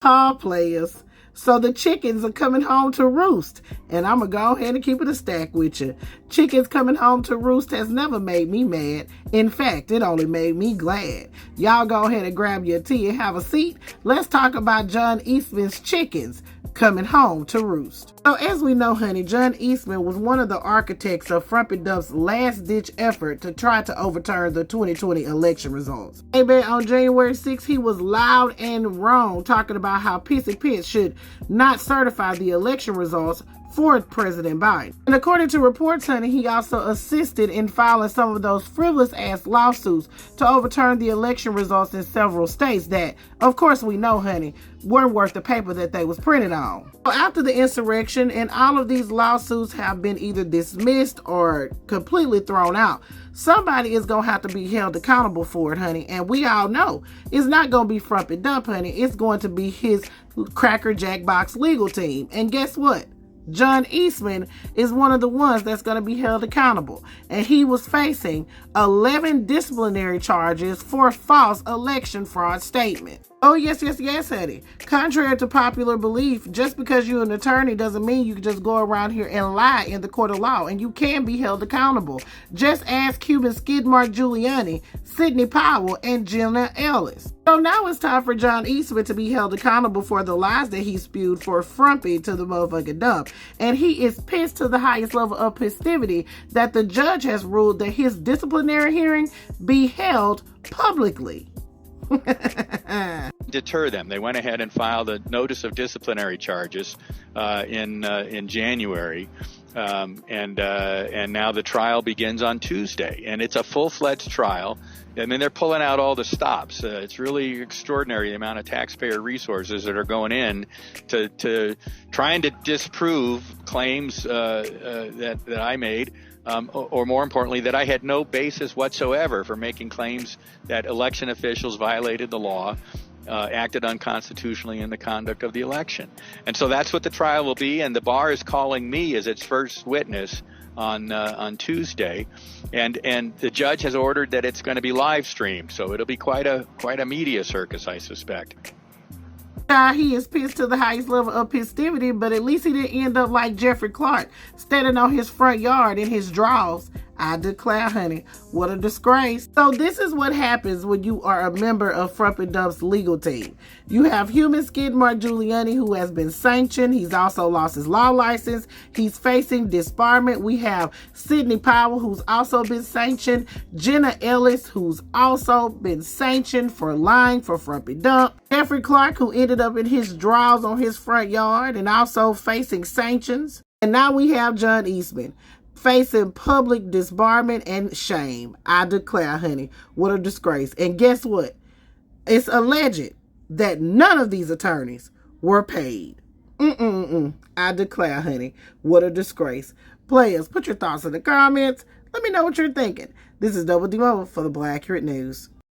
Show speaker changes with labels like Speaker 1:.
Speaker 1: Oh, players. So the chickens are coming home to roost. And I'm going to go ahead and keep it a stack with you. Chickens coming home to roost has never made me mad. In fact, it only made me glad. Y'all go ahead and grab your tea and have a seat. Let's talk about John Eastman's chickens coming home to roost. So as we know, honey, John Eastman was one of the architects of Frumpy Dump's last-ditch effort to try to overturn the 2020 election results. Maybe on January 6th, he was loud and wrong, talking about how Pissy Pitts should not certify the election results for President Biden. And according to reports, honey, he also assisted in filing some of those frivolous-ass lawsuits to overturn the election results in several states that, of course, we know, honey, weren't worth the paper that they was printed on. So after the insurrection, and all of these lawsuits have been either dismissed or completely thrown out, somebody is going to have to be held accountable for it, honey. And we all know it's not going to be Frumpy Dump, honey. It's going to be his Cracker Jack Box legal team. And guess what? John Eastman is one of the ones that's going to be held accountable. And he was facing 11 disciplinary charges for false election fraud statement. Oh, yes, honey. Contrary to popular belief, just because you're an attorney doesn't mean you can just go around here and lie in the court of law, and you can be held accountable. Just ask Cuban Skid Mark Giuliani, Sidney Powell, and Jenna Ellis. So now it's time for John Eastman to be held accountable for the lies that he spewed for Frumpy to the motherfucking dump. And he is pissed to the highest level of festivity that the judge has ruled that his disciplinary hearing be held publicly.
Speaker 2: Deter them. They went ahead and filed a notice of disciplinary charges in January, and now the trial begins on Tuesday, and it's a full-fledged trial. I mean, they're pulling out all the stops. It's really extraordinary the amount of taxpayer resources that are going in to trying to disprove claims that I made. Or more importantly, that I had no basis whatsoever for making claims that election officials violated the law, acted unconstitutionally in the conduct of the election. And so that's what the trial will be, and the bar is calling me as its first witness on Tuesday, and the judge has ordered that it's going to be live streamed, so it'll be quite a media circus, I suspect.
Speaker 1: He is pissed to the highest level of festivity, but at least he didn't end up like Jeffrey Clark, standing on his front yard in his drawers. I declare, honey, what a disgrace. So this is what happens when you are a member of Frumpy Dump's legal team. You have Human Skid Mark Giuliani, who has been sanctioned. He's also lost his law license. He's facing disbarment. We have Sidney Powell, who's also been sanctioned. Jenna Ellis, who's also been sanctioned for lying for Frumpy Dump. Jeffrey Clark, who ended up in his drawers on his front yard and also facing sanctions. And now we have John Eastman facing public disbarment and shame. I declare, honey, what a disgrace. And guess what? It's alleged that none of these attorneys were paid. I declare, honey, what a disgrace. Players, put your thoughts in the comments. Let me know what you're thinking. This is Double D Mobile for the Black Accurate News.